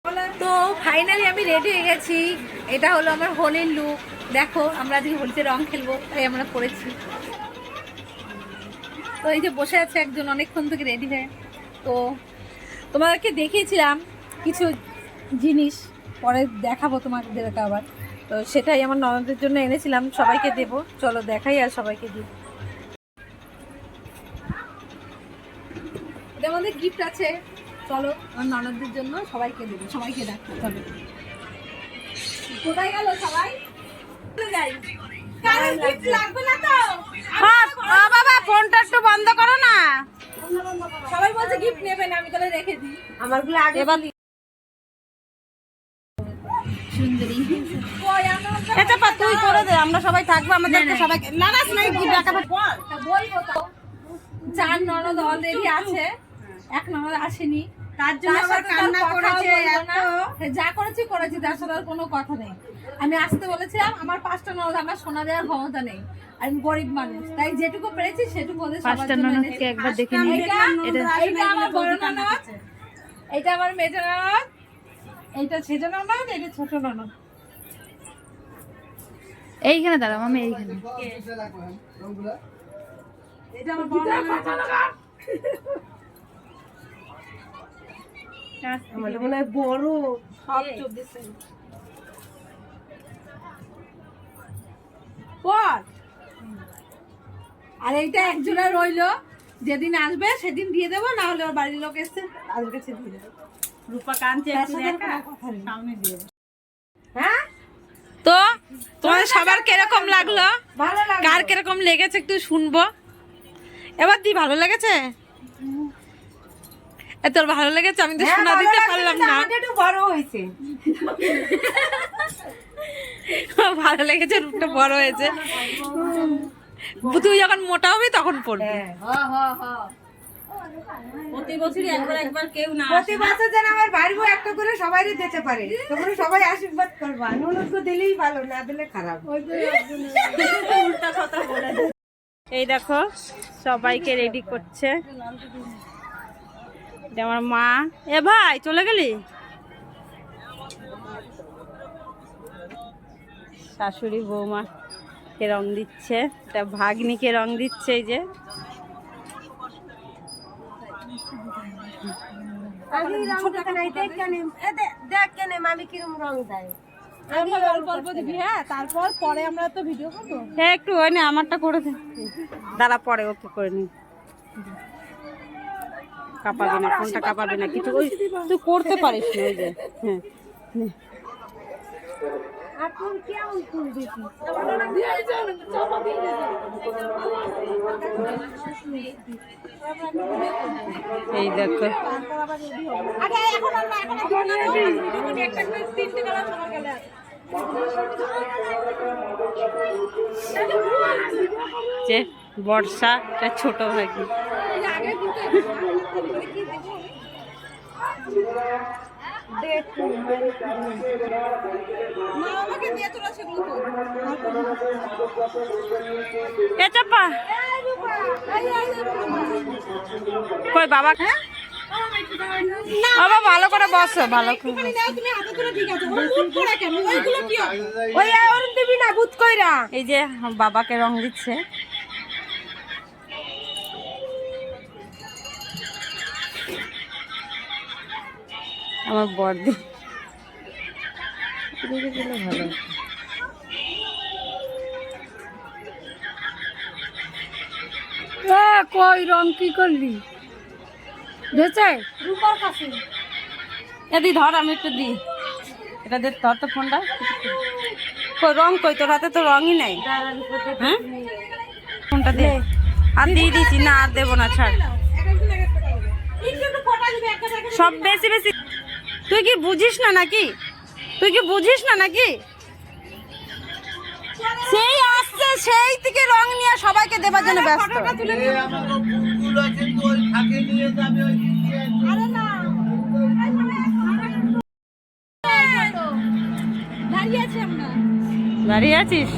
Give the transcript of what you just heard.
তো ফাইনালি আমি রেডি হয়ে গেছি। এটা হলো আমার হোলির লুক। দেখো আমরা আজকে হোলিতে রং খেলবো, তাই আমরা পরেছি। তো এই যে বসে আছে একজন অনেকক্ষণ থেকে রেডি হয়ে। তো তোমাদেরকে দেখিয়েছিলাম কিছু জিনিস, পরে দেখাবো তোমাদেরকে আবার। তো সেটাই আমার ননদের জন্য এনেছিলাম, সবাইকে দেব। চলো দেখাই আর সবাইকে দিই। এটা আমাদের গিফট আছে, চলো আমার ননদদের জন্য সবাইকে দেবো, সবাইকে দেখো। চলো কোথায় গেল সবাই? যাই, কারো গিফট লাগবে না তো? বাবা ফোনটা একটু বন্ধ করো না। সবাই বলছে গিফট নেবে না, আমি তাহলে রেখে দিই। আমারগুলো আগে এবার সুন্দরী। এটা পা তুই করে দে, আমরা সবাই থাকবো, আমাদেরকে সবাইকে না না না গিফট রাখা বলবো তো। চার ননদ অলরেডি আছে, এক ননদ আসেনি, তার জন্য আবার কান্না করেছে। যা করেছি করেছি, তার সাথে আর কোনো কথা নেই। আমি আসতে বলেছিলাম, আমার 5টা ননদ, আমার সোনা দেওয়ার ক্ষমতা নেই, আমি গরিব মানুষ, তাই যেটুকু পেরেছি সেটুকু ওদের সবার জন্য এনেছি। একবার দেখে নিন, এটা আমার বড় ননদ, এটা আমার মেজো ননদ, এইটা ছোট ননদ, এটা ছোট ননদ। এইখানে দাঁড়াও আমি, এইখানে। এটা আমার বড় ননদ। আমাদের মনে হয় বড় সব 24 পর। আর এইটা একজনের রইলো, যেদিন আসবে সেদিন দিয়ে দেবো, না হলে ওর বাড়ির লোক এসছে তাদের কাছে দিয়ে দেবো। রূপা কাঁদছে, সামনে দিয়ে দেবো। হ্যাঁ, তো তোমাদের সবার কিরকম লাগলো? ভালো লাগলো। কার কিরকম লেগেছে একটু শুনবো। এবার দি ভালো লেগেছে? তোর ভালো লেগেছে? আমি তো শোনা দিতে পারলাম না। একটু বড় হয়েছে। ভালো লেগেছে, রূপটা বড় হয়েছে। তুই যখন মোটা হবি তখন পড়বি। প্রতি বছরই একবার কেউ না, প্রতি বছর যেন আমার বাড়িও একটা করে সবাই দিতে পারে, তখন সবাই আশীর্বাদ করবা। ননদকে দিলেই ভালো, না দিলে খারাপ। উল্টা কথা বলে। এই দেখো সবাইকে রেডি করছে। আমার মা। এ ভাই চলে গেলি? শাশুড়ি বৌমা কে রং দিচ্ছে, এটা ভাগ্নিকে রং দিচ্ছে। এই যে তারপর পরে আমরা তো ভিডিও করবো। হ্যাঁ একটু হয় না, আমারটা করে দে। দাঁড়া পরে ওকে করে নি। কাঁপাবি না, ফোনটা কাঁপাবি না, কিছু ওই তুই করতে পারিস না। ওই যে হ্যাঁ এই দেখো যে বর্ষা, ছোট ভাগি। কই বাবা? বাবা ভালো করে বসো, ভালো করে। এই যে বাবাকে রং দিচ্ছে। আমার বর্দি ভালো। কই রং কি করলি? রূপার কাছে এদি ধর, আমি একটু দিই। এটা দে, ধর তো ফোনটা। কই রং কই? তোর হাতে তো রঙই নাই। হ্যাঁ ফোনটা দে। আর দিয়ে দিছি না, আর দেবো না, ছাড়। সব বেশি বেশি। তুই কি বুঝিস না নাকি? তুই কি বুঝিস না নাকি? সেই আসছে, সেই থেকে রং নিয়ে সবাইকে দেবার জন্য ব্যস্ত। দাঁড়িয়ে আছিস?